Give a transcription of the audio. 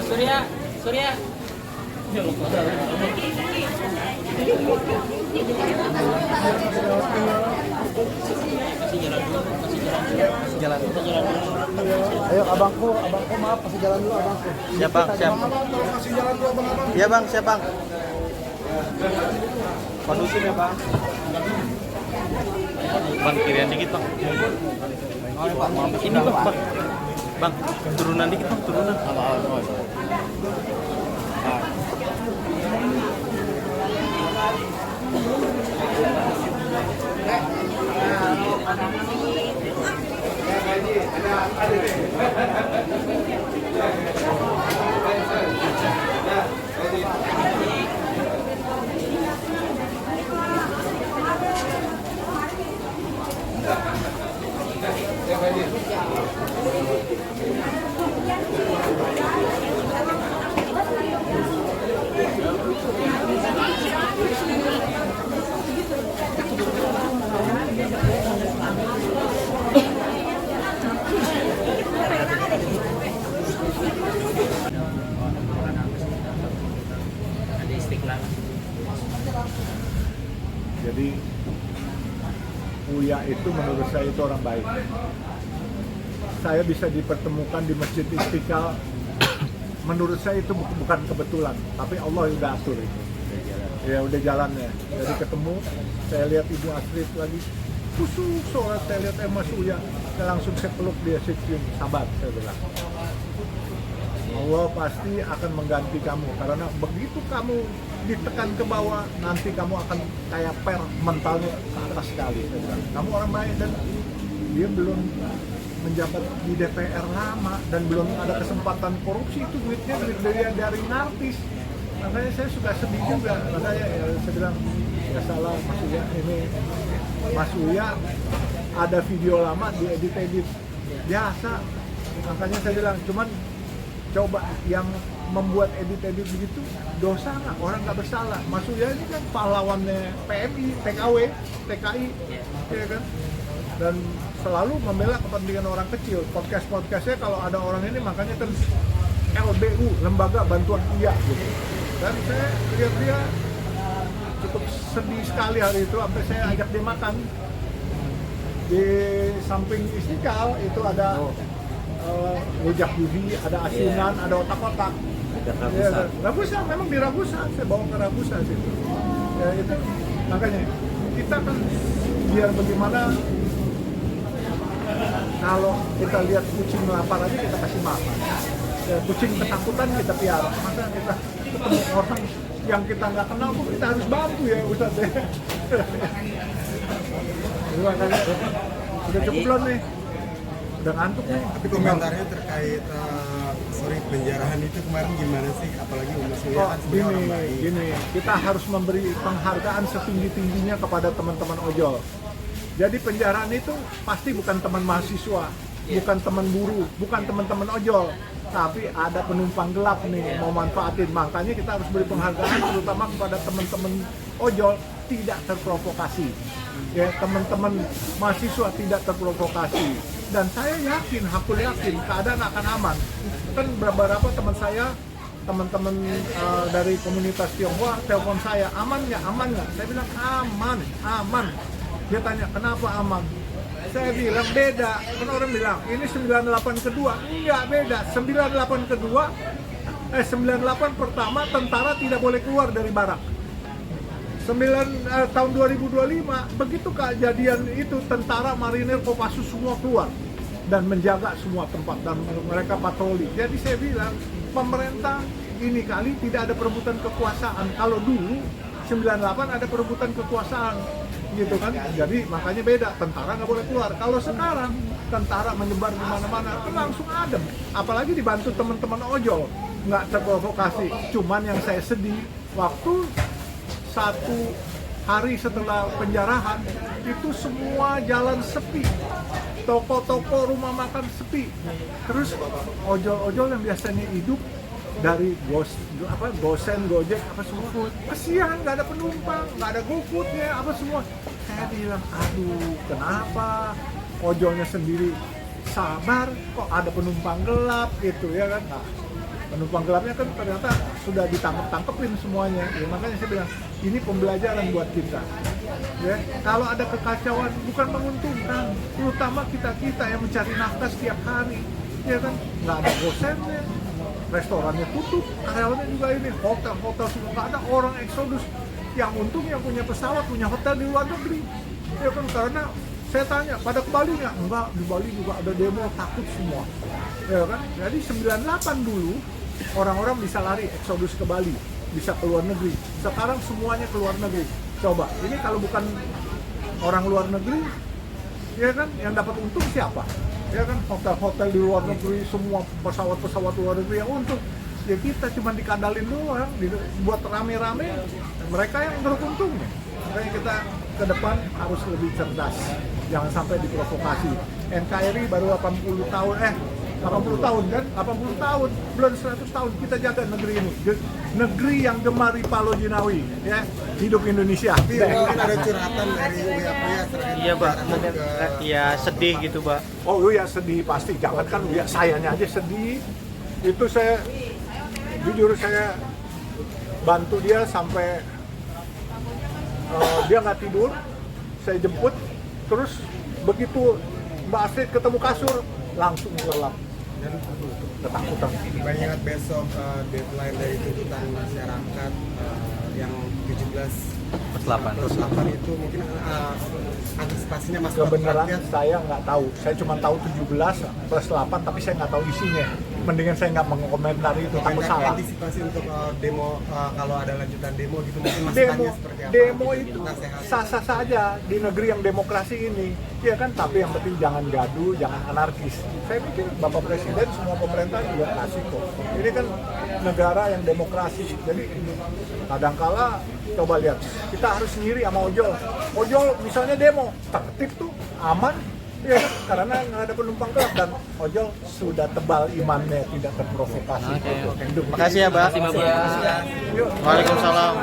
Surya, Surya. Jalan. Ayo abangku maaf kasih jalan dulu abangku. Siap bang, siap. Kasih jalan dulu abang. Iya bang, siap bang. Kondusif ya bang. Bang kirian dikit bang. Ini bang, bang. Bang, turunan dikit bang, turunan. Jadi Uya itu menurut saya itu orang baik. Saya bisa dipertemukan di Masjid Istiqlal. Menurut saya itu bukan kebetulan, tapi Allah yang udah atur itu. Ya udah jalannya. Jadi ketemu, saya lihat Ibu Astrid lagi kusuk sholat, saya lihat Mas Uya, saya langsung peluk dia, cium, sabar, saya bilang. Allah pasti akan mengganti kamu, karena begitu kamu ditekan ke bawah, nanti kamu akan kayak per mentalnya ke atas sekali. Saya bilang, kamu orang baik dan dia belum menjabat di DPR lama dan belum ada kesempatan korupsi, itu duitnya duit dari artis. Makanya saya suka sedih juga, makanya ya, saya bilang ya salah Mas Uya, ini Mas Uya ada video lama diedit biasa, makanya saya bilang cuman coba yang membuat edit begitu dosa nggak? Orang nggak bersalah. Mas Uya ini kan pahlawannya PMI, TKW, TKI, ya kan? Dan selalu membela kepentingan orang kecil. Podcastnya kalau ada orang ini makanya kan LBU, Lembaga Bantuan Uya gitu. Dan saya lihat dia cukup sedih sekali hari itu, sampai saya ajak dia makan. Di samping Istiqlal itu ada rujak Yuhi, ada asinan, ada otak-otak. Ya, Ragusa, memang di Ragusa, saya bawa ke Ragusa situ. Ya itu, makanya kita kan biar bagaimana kalau kita lihat kucing lapar aja kita kasih makan. Ya, kucing ketakutan kita piara. Masa kita ketemu orang yang kita nggak kenal pun kita harus bantu ya Ustaz ya. Makanya udah cukup belum nih? Udah ngantuk nih. Tapi komentarnya terkait penjarahan itu kemarin gimana sih? Apalagi Mas Uya kan sebenarnya orang baik. Gini, kita harus memberi penghargaan setinggi-tingginya kepada teman-teman ojol. Jadi penjarahan itu pasti bukan teman mahasiswa, bukan teman buruh, bukan teman-teman ojol, tapi ada penumpang gelap nih mau manfaatin. Makanya kita harus beri penghargaan terutama kepada teman-teman ojol tidak terprovokasi. Ya, teman-teman mahasiswa tidak terprovokasi. Dan saya yakin, aku yakin keadaan akan aman. Kan beberapa teman saya, teman-teman dari komunitas Tionghoa telepon saya, aman nggak? Aman nggak? Saya bilang aman, aman. Dia tanya kenapa aman? Saya bilang beda. Kan orang bilang ini 98 kedua, enggak beda. 98 kedua, 98 pertama tentara tidak boleh keluar dari barak. Tahun 2025 begitu kejadian itu tentara marinir Kopassus semua keluar dan menjaga semua tempat dan mereka patroli. Jadi saya bilang pemerintah ini kali tidak ada perebutan kekuasaan. Kalau dulu 98 ada perebutan kekuasaan gitu kan. Jadi makanya beda, tentara nggak boleh keluar. Kalau sekarang tentara menyebar di mana-mana langsung adem. Apalagi dibantu teman-teman ojol, nggak terprovokasi. Cuman yang saya sedih waktu 1 hari setelah penjarahan itu semua jalan sepi, toko-toko, rumah makan sepi. Terus ojol-ojol yang biasanya hidup dari Gosen, Gojek, apa semua, kasihan, nggak ada penumpang, nggak ada GoFood-nya, apa semua. Saya bilang, aduh, kenapa ojolnya sendiri sabar, kok ada penumpang gelap gitu ya kan. Nah, penumpang gelapnya kan ternyata sudah ditangkep-tangkepin semuanya. Ya, makanya saya bilang ini pembelajaran buat kita. Ya, kalau ada kekacauan bukan menguntungkan, terutama kita yang mencari nafkah setiap hari. Ya kan, nggak ada gosennya, restorannya tutup, karyawannya juga ini, hotel semua nggak ada, orang eksodus. Yang untung yang punya pesawat, punya hotel di luar negeri. Ya kan, karena saya tanya, pada ke Bali nggak? Enggak, di Bali juga ada demo, takut semua. Ya kan, jadi 98 dulu orang-orang bisa lari eksodus ke Bali, bisa ke luar negeri. Sekarang semuanya ke luar negeri. Coba, ini kalau bukan orang luar negeri, ya kan, yang dapat untung siapa? Ya kan, hotel-hotel di luar negeri, semua pesawat-pesawat luar negeri yang untung. Ya kita cuma dikadalin doang, buat rame-rame, mereka yang beruntung. Makanya kita ke depan harus lebih cerdas, jangan sampai diprovokasi. NKRI baru 80 tahun, 80 tahun kan? 80 tahun, belum 100 tahun kita jaga negeri ini. Negeri yang gemar Ripalo Jinawi, ya. Hidup Indonesia. Tapi mungkin ada curhatan dari Uya terkait Iya, Pak. penjarahan Mungkin ke- ya sedih gitu, Pak. Oh Uya sedih pasti, jangan kan Uya, sayanya aja sedih. Itu saya, jujur saya bantu dia sampai dia nggak tidur, saya jemput, terus begitu Mbak Astrid ketemu kasur, langsung gelap. dan Ketakutan. mengingat besok deadline dari tuntutan masyarakat yang 17/8 itu mungkin antisipasinya Mas Kebenaran rakyat saya nggak tahu, saya cuma tahu 17+8, tapi saya nggak tahu isinya. Mendingan saya nggak mengomentari itu, takut mungkin salah. antisipasi untuk demo kalau ada lanjutan demo gitu mungkin Demo, masukannya seperti apa? demo Mungkin itu nasihat. sah-sah saja di negeri yang demokrasi ini, ya kan. Tapi yang penting jangan gaduh, jangan anarkis. Saya pikir Bapak Presiden semua pemerintah juga kasih kok. Ini kan negara yang demokrasi, jadi kadangkala coba lihat, kita harus ngiri sama ojol misalnya demo, tertib tuh, aman. Ya, karena nggak ada penumpang gelap dan ojol sudah tebal imannya, tidak terprovokasi. Oke. Hidup. Makasih ya, Pak. Terima kasih, Bapak. Yuk. Waalaikumsalam.